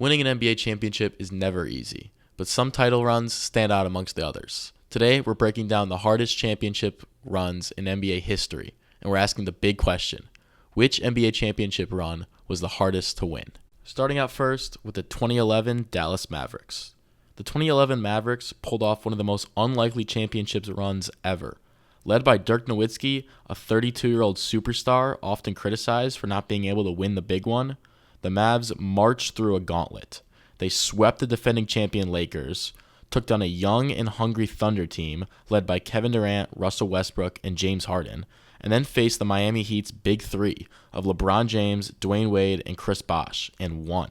Winning an NBA championship is never easy, but some title runs stand out amongst the others. Today, we're breaking down the hardest championship runs in NBA history, and we're asking the big question: which NBA championship run was the hardest to win? Starting out first with the 2011 Dallas Mavericks. The 2011 Mavericks pulled off one of the most unlikely championships runs ever. Led by Dirk Nowitzki, a 32-year-old superstar often criticized for not being able to win the big one, the Mavs marched through a gauntlet. They swept the defending champion Lakers, took down a young and hungry Thunder team led by Kevin Durant, Russell Westbrook, and James Harden, and then faced the Miami Heat's big three of LeBron James, Dwayne Wade, and Chris Bosh, and won.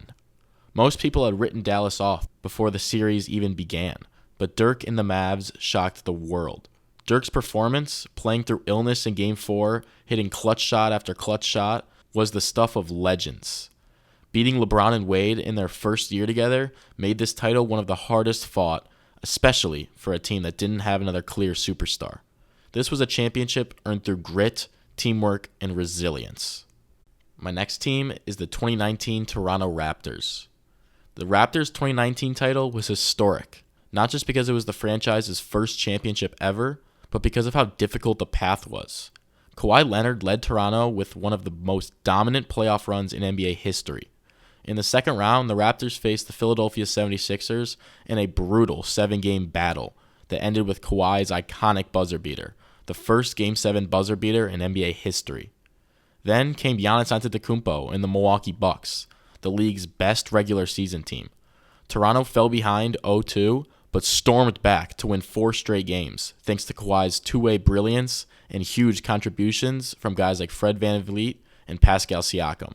Most people had written Dallas off before the series even began, but Dirk and the Mavs shocked the world. Dirk's performance, playing through illness in Game 4, hitting clutch shot after clutch shot, was the stuff of legends. Beating LeBron and Wade in their first year together made this title one of the hardest fought, especially for a team that didn't have another clear superstar. This was a championship earned through grit, teamwork, and resilience. My next team is the 2019 Toronto Raptors. The Raptors' 2019 title was historic, not just because it was the franchise's first championship ever, but because of how difficult the path was. Kawhi Leonard led Toronto with one of the most dominant playoff runs in NBA history. In the second round, the Raptors faced the Philadelphia 76ers in a brutal 7-game battle that ended with Kawhi's iconic buzzer beater, the first Game 7 buzzer beater in NBA history. Then came Giannis Antetokounmpo and the Milwaukee Bucks, the league's best regular season team. Toronto fell behind 0-2, but stormed back to win 4 straight games, thanks to Kawhi's two-way brilliance and huge contributions from guys like Fred VanVleet and Pascal Siakam.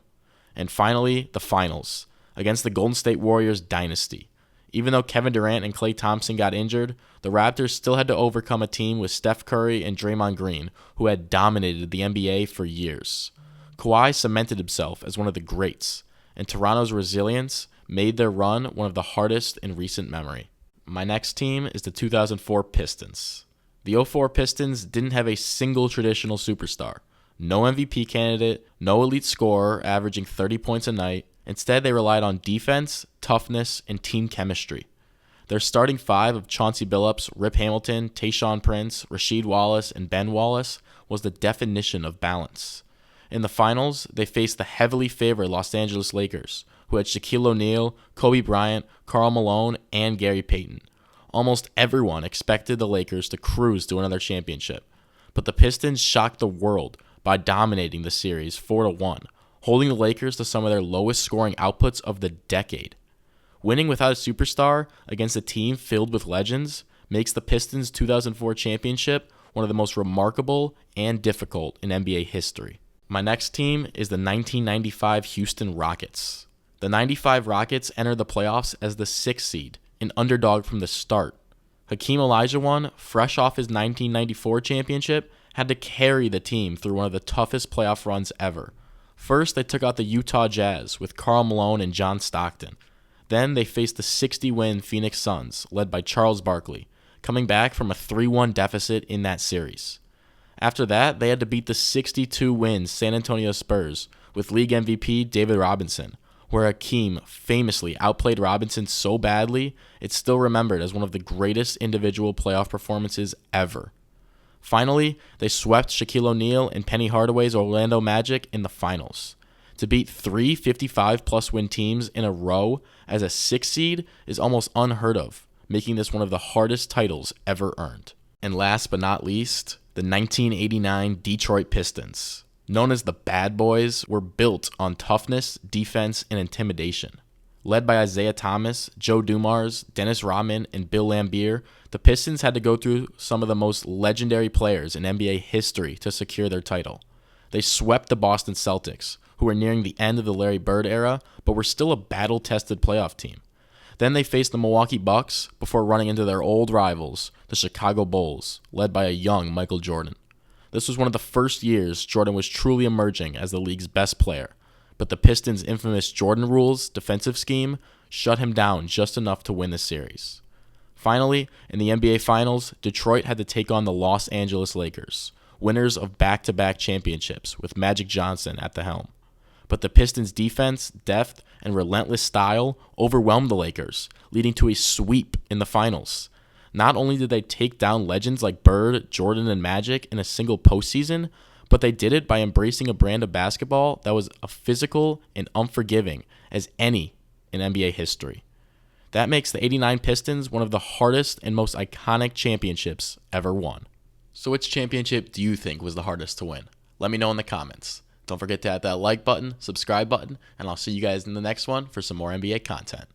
And finally, the finals, against the Golden State Warriors dynasty. Even though Kevin Durant and Klay Thompson got injured, the Raptors still had to overcome a team with Steph Curry and Draymond Green, who had dominated the NBA for years. Kawhi cemented himself as one of the greats, and Toronto's resilience made their run one of the hardest in recent memory. My next team is the 2004 Pistons. The 2004 Pistons didn't have a single traditional superstar. No MVP candidate, no elite scorer averaging 30 points a night. Instead, they relied on defense, toughness, and team chemistry. Their starting five of Chauncey Billups, Rip Hamilton, Tayshaun Prince, Rasheed Wallace, and Ben Wallace was the definition of balance. In the finals, they faced the heavily favored Los Angeles Lakers, who had Shaquille O'Neal, Kobe Bryant, Karl Malone, and Gary Payton. Almost everyone expected the Lakers to cruise to another championship, but the Pistons shocked the world by dominating the series 4-1, holding the Lakers to some of their lowest scoring outputs of the decade. Winning without a superstar against a team filled with legends makes the Pistons' 2004 championship one of the most remarkable and difficult in NBA history. My next team is the 1995 Houston Rockets. The 95 Rockets entered the playoffs as the 6th seed, an underdog from the start. Hakeem Olajuwon, fresh off his 1994 championship, had to carry the team through one of the toughest playoff runs ever. First, they took out the Utah Jazz with Karl Malone and John Stockton. Then they faced the 60-win Phoenix Suns, led by Charles Barkley, coming back from a 3-1 deficit in that series. After that, they had to beat the 62-win San Antonio Spurs with league MVP David Robinson, where Hakeem famously outplayed Robinson so badly, it's still remembered as one of the greatest individual playoff performances ever. Finally, they swept Shaquille O'Neal and Penny Hardaway's Orlando Magic in the finals. To beat 3 55-plus win teams in a row as a 6th seed is almost unheard of, making this one of the hardest titles ever earned. And last but not least, the 1989 Detroit Pistons. Known as the Bad Boys, were built on toughness, defense, and intimidation. Led by Isaiah Thomas, Joe Dumars, Dennis Rodman, and Bill Laimbeer, the Pistons had to go through some of the most legendary players in NBA history to secure their title. They swept the Boston Celtics, who were nearing the end of the Larry Bird era, but were still a battle-tested playoff team. Then they faced the Milwaukee Bucks before running into their old rivals, the Chicago Bulls, led by a young Michael Jordan. This was one of the first years Jordan was truly emerging as the league's best player, but the Pistons' infamous Jordan Rules defensive scheme shut him down just enough to win the series. Finally, in the NBA Finals, Detroit had to take on the Los Angeles Lakers, winners of back-to-back championships with Magic Johnson at the helm. but the Pistons' defense, depth, and relentless style overwhelmed the Lakers, leading to a sweep in the finals. Not only did they take down legends like Bird, Jordan, and Magic in a single postseason, but they did it by embracing a brand of basketball that was as physical and unforgiving as any in NBA history. That makes the '89 Pistons one of the hardest and most iconic championships ever won. So which championship do you think was the hardest to win? Let me know in the comments. Don't forget to hit that like button, subscribe button, and I'll see you guys in the next one for some more NBA content.